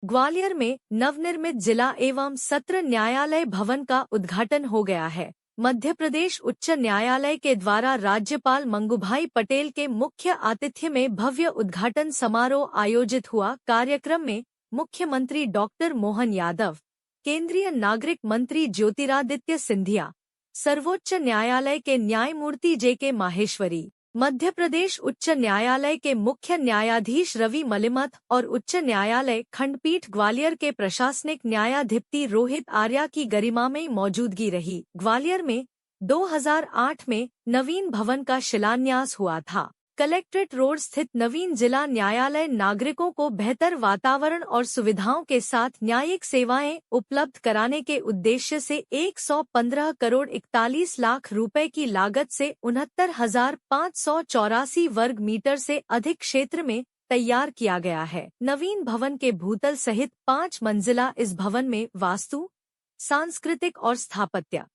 ग्वालियर में नवनिर्मित जिला एवं सत्र न्यायालय भवन का उद्घाटन हो गया है। मध्य प्रदेश उच्च न्यायालय के द्वारा राज्यपाल मंगूभाई पटेल के मुख्य आतिथ्य में भव्य उद्घाटन समारोह आयोजित हुआ। कार्यक्रम में मुख्यमंत्री डॉक्टर मोहन यादव, केंद्रीय नागरिक मंत्री ज्योतिरादित्य सिंधिया, सर्वोच्च न्यायालय के न्यायमूर्ति जे.के. माहेश्वरी, मध्य प्रदेश उच्च न्यायालय के मुख्य न्यायाधीश रवि मलिमथ और उच्च न्यायालय खंडपीठ ग्वालियर के प्रशासनिक न्यायाधिपति रोहित आर्या की गरिमामयी मौजूदगी रही। ग्वालियर में 2008 में नवीन भवन का शिलान्यास हुआ था। कलेक्ट्रेट रोड स्थित नवीन जिला न्यायालय नागरिकों को बेहतर वातावरण और सुविधाओं के साथ न्यायिक सेवाएं उपलब्ध कराने के उद्देश्य से 115 करोड़ 41 लाख रुपए की लागत से 69,584 वर्ग मीटर से अधिक क्षेत्र में तैयार किया गया है। नवीन भवन के भूतल सहित 5 मंजिला इस भवन में वास्तु, सांस्कृतिक और स्थापत्य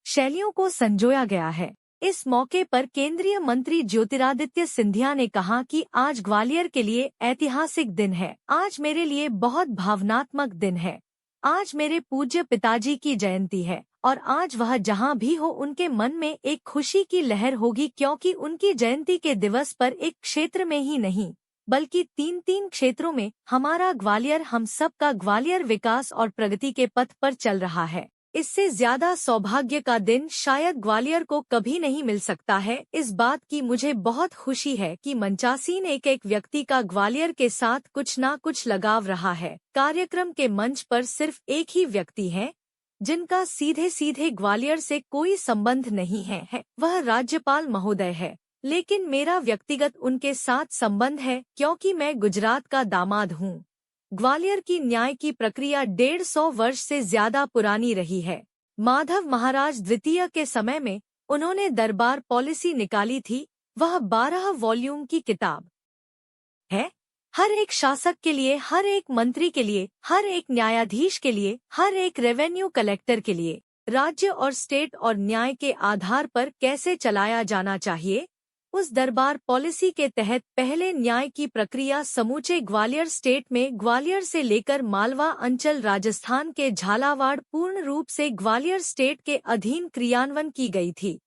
शैलियों को संजोया गया है। इस मौके पर केंद्रीय मंत्री ज्योतिरादित्य सिंधिया ने कहा कि आज ग्वालियर के लिए ऐतिहासिक दिन है। आज मेरे लिए बहुत भावनात्मक दिन है। आज मेरे पूज्य पिताजी की जयंती है और आज वह जहां भी हो उनके मन में एक खुशी की लहर होगी, क्योंकि उनकी जयंती के दिवस पर एक क्षेत्र में ही नहीं बल्कि 3 क्षेत्रों में हमारा ग्वालियर, हम सब का ग्वालियर विकास और प्रगति के पथ पर चल रहा है। इससे ज्यादा सौभाग्य का दिन शायद ग्वालियर को कभी नहीं मिल सकता है। इस बात की मुझे बहुत खुशी है कि मंचासीन एक व्यक्ति का ग्वालियर के साथ कुछ ना कुछ लगाव रहा है। कार्यक्रम के मंच पर सिर्फ एक ही व्यक्ति है जिनका सीधे ग्वालियर से कोई संबंध नहीं है, वह राज्यपाल महोदय है। लेकिन मेरा व्यक्तिगत उनके साथ संबंध है क्योंकि मैं गुजरात का दामाद हूँ। ग्वालियर की न्याय की प्रक्रिया 150 वर्ष से ज्यादा पुरानी रही है। माधव महाराज द्वितीय के समय में उन्होंने दरबार पॉलिसी निकाली थी। वह 12 वॉल्यूम की किताब है। हर एक शासक के लिए, हर एक मंत्री के लिए, हर एक न्यायाधीश के लिए, हर एक रेवेन्यू कलेक्टर के लिए राज्य और स्टेट और न्याय के आधार पर कैसे चलाया जाना चाहिए, उस दरबार पॉलिसी के तहत पहले न्याय की प्रक्रिया समूचे ग्वालियर स्टेट में, ग्वालियर से लेकर मालवा अंचल राजस्थान के झालावाड़, पूर्ण रूप से ग्वालियर स्टेट के अधीन क्रियान्वयन की गई थी।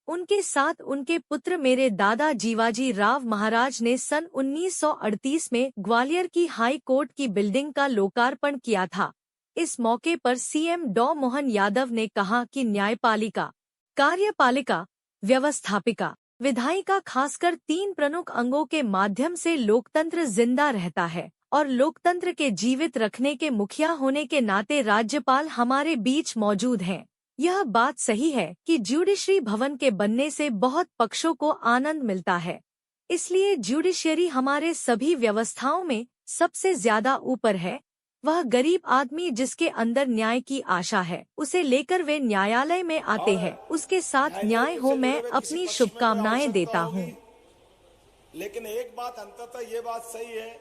उनके साथ उनके पुत्र मेरे दादा जीवाजी राव महाराज ने सन 1938 में ग्वालियर की हाई कोर्ट की बिल्डिंग का लोकार्पण किया था। इस मौके पर सीएम डॉ मोहन यादव ने कहा कि न्यायपालिका, कार्यपालिका, व्यवस्थापिका, विधायिका खासकर 3 प्रमुख अंगों के माध्यम से लोकतंत्र जिंदा रहता है और लोकतंत्र के जीवित रखने के मुखिया होने के नाते राज्यपाल हमारे बीच मौजूद हैं। यह बात सही है कि ज्यूडिशरी भवन के बनने से बहुत पक्षों को आनंद मिलता है, इसलिए ज्यूडिशरी हमारे सभी व्यवस्थाओं में सबसे ज्यादा ऊपर है। वह गरीब आदमी जिसके अंदर न्याय की आशा है, उसे लेकर वे न्यायालय में आते हैं, उसके साथ न्याय हो। मैं अपनी शुभकामनाएं देता हूं। लेकिन एक बात अंततः ये बात सही है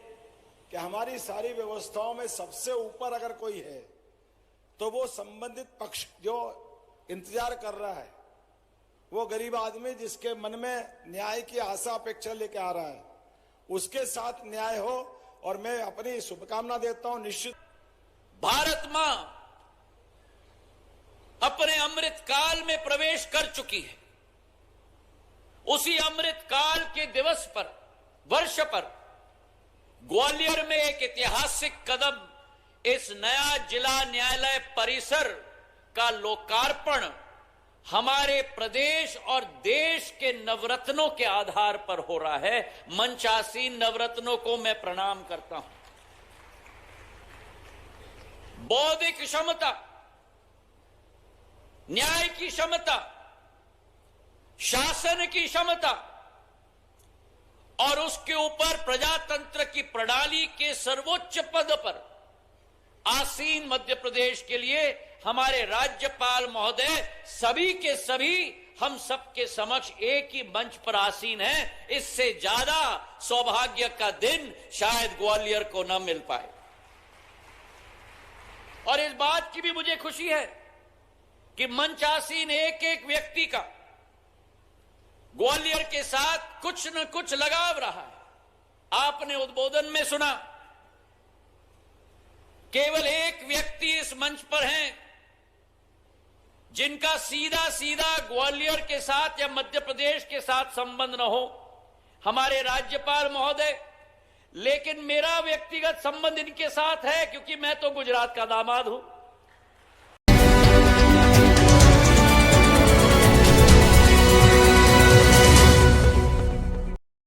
कि हमारी सारी व्यवस्थाओं में सबसे ऊपर अगर कोई है तो वो संबंधित पक्ष जो इंतजार कर रहा है, वो गरीब आदमी जिसके मन में न्याय की आशा अपेक्षा लेके आ रहा है, उसके साथ न्याय हो। और मैं अपनी शुभकामना देता हूं। निश्चित भारत मां अपने अमृत काल में प्रवेश कर चुकी है। उसी अमृत काल के दिवस पर, वर्ष पर ग्वालियर में एक ऐतिहासिक कदम, इस नया जिला न्यायालय परिसर का लोकार्पण हमारे प्रदेश और देश के नवरत्नों के आधार पर हो रहा है। मंचासीन नवरत्नों को मैं प्रणाम करता हूं। बौद्धिक क्षमता, न्याय की क्षमता, शासन की क्षमता और उसके ऊपर प्रजातंत्र की प्रणाली के सर्वोच्च पद पर आसीन मध्य प्रदेश के लिए हमारे राज्यपाल महोदय सभी के सभी हम सबके समक्ष एक ही मंच पर आसीन हैं। इससे ज्यादा सौभाग्य का दिन शायद ग्वालियर को न मिल पाए। और इस बात की भी मुझे खुशी है कि मंच आसीन एक व्यक्ति का ग्वालियर के साथ कुछ न कुछ लगाव रहा है। आपने उद्बोधन में सुना केवल एक व्यक्ति इस मंच पर हैं जिनका सीधा सीधा ग्वालियर के साथ या मध्य प्रदेश के साथ संबंध न हो, हमारे राज्यपाल महोदय। लेकिन मेरा व्यक्तिगत संबंध इनके साथ है, क्योंकि मैं तो गुजरात का दामाद हूं।